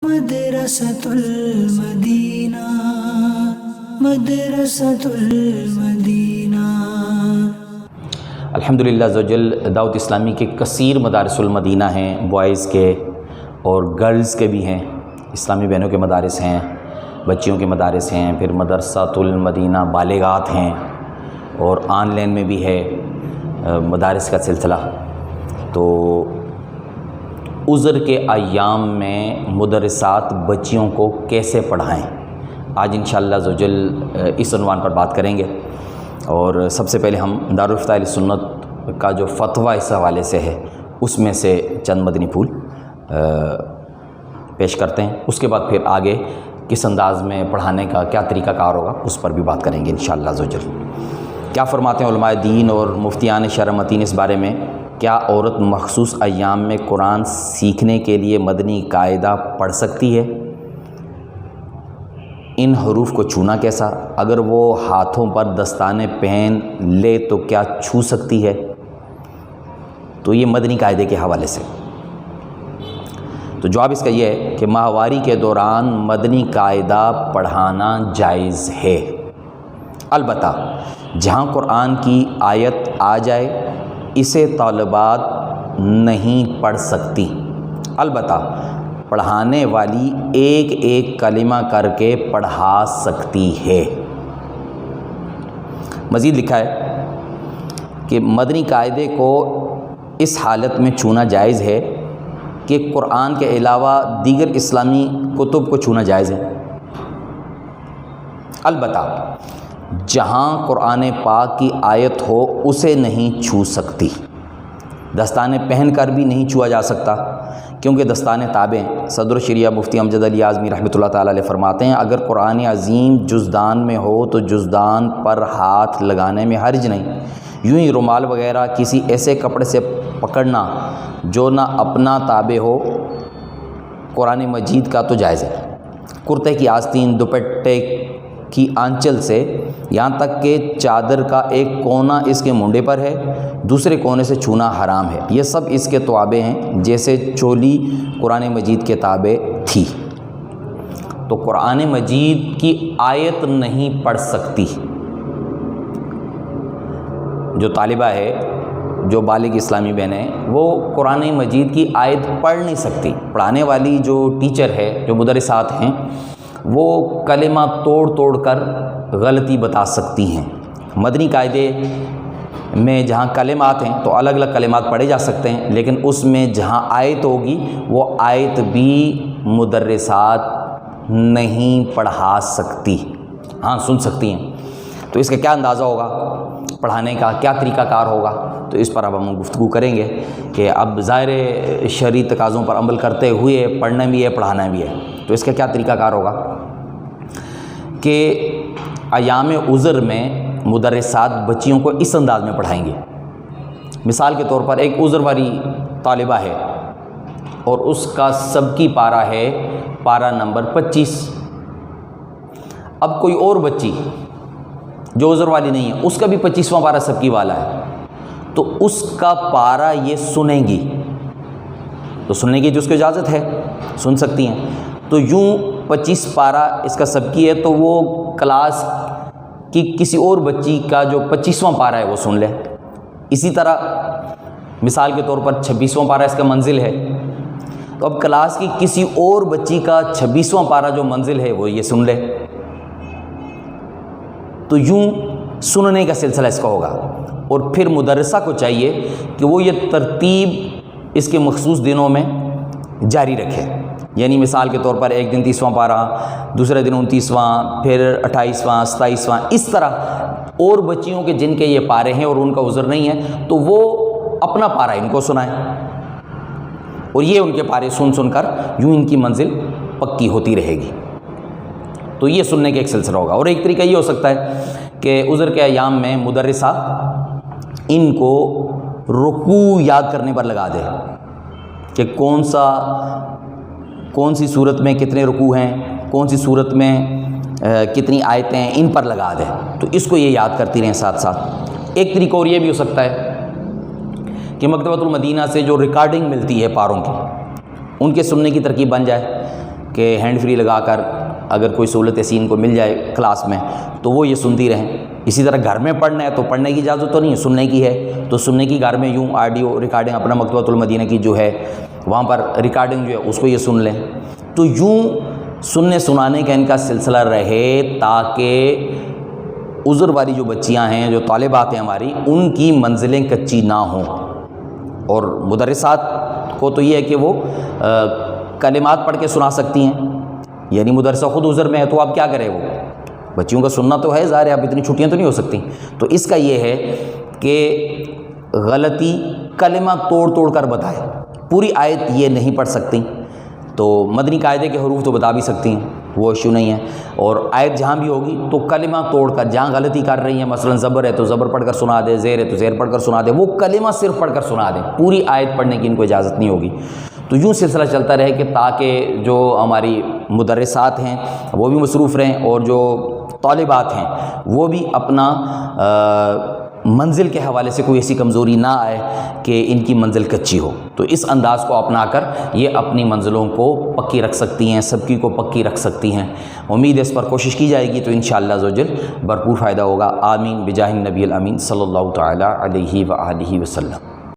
مدرسۃ المدینہ مدرسۃ المدینہ۔ الحمدللہ عز و جل دعوت اسلامی کے کثیر مدارس المدینہ ہیں، بوائز کے اور گرلز کے بھی ہیں، اسلامی بہنوں کے مدارس ہیں، بچیوں کے مدارس ہیں، پھر مدرسۃ المدینہ بالغات ہیں، اور آن لائن میں بھی ہے مدارس کا سلسلہ۔ تو عذر کے ایام میں مدرسات بچیوں کو کیسے پڑھائیں، آج انشاءاللہ عز و جل اس عنوان پر بات کریں گے۔ اور سب سے پہلے ہم دارالفتہ اہل سنت کا جو فتویٰ اس حوالے سے ہے اس میں سے چند مدنی پھول پیش کرتے ہیں، اس کے بعد پھر آگے کس انداز میں پڑھانے کا کیا طریقہ کار ہوگا اس پر بھی بات کریں گے انشاءاللہ عز و جل۔ کیا فرماتے ہیں علماء دین اور مفتیان شرمتین اس بارے میں؟ کیا عورت مخصوص ایام میں قرآن سیکھنے کے لیے مدنی قاعدہ پڑھ سکتی ہے؟ ان حروف کو چھونا کیسا؟ اگر وہ ہاتھوں پر دستانے پہن لے تو کیا چھو سکتی ہے؟ تو یہ مدنی قاعدے کے حوالے سے تو جواب اس کا یہ ہے کہ ماہواری کے دوران مدنی قاعدہ پڑھانا جائز ہے، البتہ جہاں قرآن کی آیت آ جائے اسے طالبات نہیں پڑھ سکتی، البتہ پڑھانے والی ایک ایک کلمہ کر کے پڑھا سکتی ہے۔ مزید لکھا ہے کہ مدنی قاعدے کو اس حالت میں چھونا جائز ہے کہ قرآن کے علاوہ دیگر اسلامی کتب کو چھونا جائز ہے، البتہ جہاں قرآن پاک کی آیت ہو اسے نہیں چھو سکتی۔ دستانے پہن کر بھی نہیں چھوا جا سکتا کیونکہ دستانے تابع ہیں۔ صدر شریعہ مفتی امجد علی اعظمی رحمۃ اللہ تعالی علیہ فرماتے ہیں اگر قرآن عظیم جزدان میں ہو تو جزدان پر ہاتھ لگانے میں حرج نہیں، یوں ہی رومال وغیرہ کسی ایسے کپڑے سے پکڑنا جو نہ اپنا تابع ہو قرآن مجید کا تو جائز ہے۔ کرتے کی آستین، دوپٹے کی آنچل سے یہاں تک کہ چادر کا ایک کونا اس کے منڈے پر ہے، دوسرے کونے سے چھونا حرام ہے، یہ سب اس کے تابع ہیں جیسے چولی قرآن مجید کے تابع تھی۔ تو قرآن مجید کی آیت نہیں پڑھ سکتی، جو طالبہ ہے، جو بالغ اسلامی بہنیں، وہ قرآن مجید کی آیت پڑھ نہیں سکتی۔ پڑھانے والی جو ٹیچر ہے، جو مدرسات ہیں، وہ کلمہ توڑ توڑ کر غلطی بتا سکتی ہیں۔ مدنی قاعدے میں جہاں کلمات ہیں تو الگ الگ کلمات پڑھے جا سکتے ہیں، لیکن اس میں جہاں آیت ہوگی وہ آیت بھی مدرسات نہیں پڑھا سکتی، ہاں سن سکتی ہیں۔ تو اس کا کیا اندازہ ہوگا، پڑھانے کا کیا طریقہ کار ہوگا، تو اس پر اب ہم گفتگو کریں گے کہ اب ظاہر شرعی تقاضوں پر عمل کرتے ہوئے پڑھنا بھی ہے پڑھانا بھی ہے، تو اس کا کیا طریقہ کار ہوگا کہ ایام عذر میں مدرسات بچیوں کو اس انداز میں پڑھائیں گے۔ مثال کے طور پر ایک عذر والی طالبہ ہے اور اس کا سبکی پارہ ہے پارہ نمبر 25، اب کوئی اور بچی جو عذر والی نہیں ہے اس کا بھی 25واں پارہ سبکی والا ہے، تو اس کا پارہ یہ سنیں گی، تو سننے کی جو اس کو اجازت ہے سن سکتی ہیں۔ تو یوں 25 پارہ اس کا سبکی ہے تو وہ کلاس کی کسی اور بچی کا جو 25واں پارہ ہے وہ سن لے۔ اسی طرح مثال کے طور پر 26واں پارہ اس کا منزل ہے، تو اب کلاس کی کسی اور بچی کا 26واں پارہ جو منزل ہے وہ یہ سن لے۔ تو یوں سننے کا سلسلہ اس کا ہوگا، اور پھر مدرسہ کو چاہیے کہ وہ یہ ترتیب اس کے مخصوص دنوں میں جاری رکھے، یعنی مثال کے طور پر ایک دن 30واں پارہ، دوسرے دن 29واں، پھر 28واں، 27واں، اس طرح اور بچیوں کے جن کے یہ پارے ہیں اور ان کا عذر نہیں ہے تو وہ اپنا پارہ ان کو سنائیں، اور یہ ان کے پارے سن سن کر یوں ان کی منزل پکی ہوتی رہے گی۔ تو یہ سننے کا ایک سلسلہ ہوگا۔ اور ایک طریقہ یہ ہو سکتا ہے کہ عذر کے ایام میں مدرسہ ان کو رکوع یاد کرنے پر لگا دے کہ کون سی صورت میں کتنے رکوع ہیں، کون سی صورت میں کتنی آیتیں ہیں، ان پر لگا دے، تو اس کو یہ یاد کرتی رہیں ساتھ ساتھ۔ ایک طریقہ اور یہ بھی ہو سکتا ہے کہ مکتبۃ المدینہ سے جو ریکارڈنگ ملتی ہے پاروں کی، ان کے سننے کی ترکیب بن جائے کہ ہینڈ فری لگا کر اگر کوئی سہولت ایسی ان کو مل جائے کلاس میں تو وہ یہ سنتی رہیں۔ اسی طرح گھر میں پڑھنا ہے تو پڑھنے کی اجازت تو نہیں ہے، سننے کی ہے تو سننے کی گھر میں یوں آڈیو ریکارڈنگ اپنا مکتبۃ المدینہ کی جو ہے وہاں پر ریکارڈنگ جو ہے اس کو یہ سن لیں، تو یوں سننے سنانے کا ان کا سلسلہ رہے تاکہ عذر والی جو بچیاں ہیں، جو طالبات ہیں ہماری، ان کی منزلیں کچی نہ ہوں۔ اور مدرسات کو تو یہ ہے کہ وہ کلمات پڑھ کے سنا سکتی ہیں، یعنی مدرسہ خود عذر میں ہے تو آپ کیا کریں، وہ بچیوں کا سننا تو ہے، ظاہر ہے اب اتنی چھٹیاں تو نہیں ہو سکتی، تو اس کا یہ ہے کہ غلطی کلمہ توڑ توڑ کر بتائے، پوری آیت یہ نہیں پڑھ سکتی تو مدنی قاعدے کے حروف تو بتا بھی سکتی ہیں، وہ ایشو نہیں ہے، اور آیت جہاں بھی ہوگی تو کلمہ توڑ کر جہاں غلطی کر رہی ہیں، مثلا زبر ہے تو زبر پڑھ کر سنا دے، زیر ہے تو زیر پڑھ کر سنا دے، وہ کلمہ صرف پڑھ کر سنا دیں، پوری آیت پڑھنے کی ان کو اجازت نہیں ہوگی۔ تو یوں سلسلہ چلتا رہے کہ تاکہ جو ہماری مدرسات ہیں وہ بھی مصروف رہیں اور جو طالبات ہیں وہ بھی اپنا منزل کے حوالے سے کوئی ایسی کمزوری نہ آئے کہ ان کی منزل کچی ہو، تو اس انداز کو اپنا کر یہ اپنی منزلوں کو پکی رکھ سکتی ہیں، سب کی کو پکی رکھ سکتی ہیں۔ امید ہے اس پر کوشش کی جائے گی تو انشاءاللہ عزوجل بھرپور فائدہ ہوگا۔ آمین بجاہ النبی الامین صلی اللہ تعالی علیہ وآلہ وسلم۔